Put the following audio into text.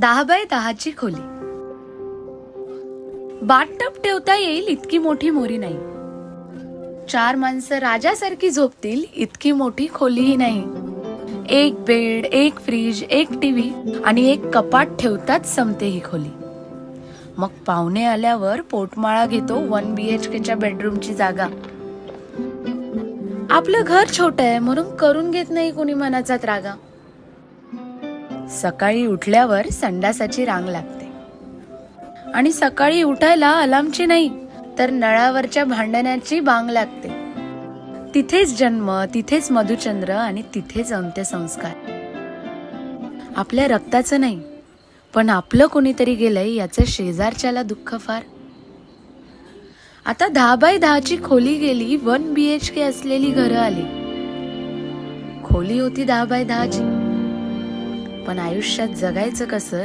10x10ची खोली. बाथटब ठेवता येईल इतकी मोठी मोरी नाही. 4 माणसं राजासारखी झोपतील इतकी मोठी खोलीही नाही. एक बेड, एक फ्रीज, एक टीव्ही आणि एक कपाट ठेवताच संपते ही खोली. मग पाहुणे आल्यावर पोटमाळा घेतो 1 BHKच्या बेडरूमची जागा. आपलं घर छोटं आहे म्हणून करून घेत नाही कोणी मनाचा त्रागा. सकाळी उठल्यावर संडासाची रांग लागते आणि सकाळी उठायला अलार्मची नाही तर नळावरच्या भांडण्याची बांग लागते. तिथेच जन्म, तिथेच मधुचंद्र आणि तिथेच अंत्यसंस्कार. आपल्या रक्ताचं नाही पण आपलं कोणीतरी गेलंय याचं शेजारच्याला दुःख फार. आता 10x10ची खोली गेली, 1 BHK असलेली घरं आली. खोली होती 10x10ची पण आयुष्यात जगायचं कसं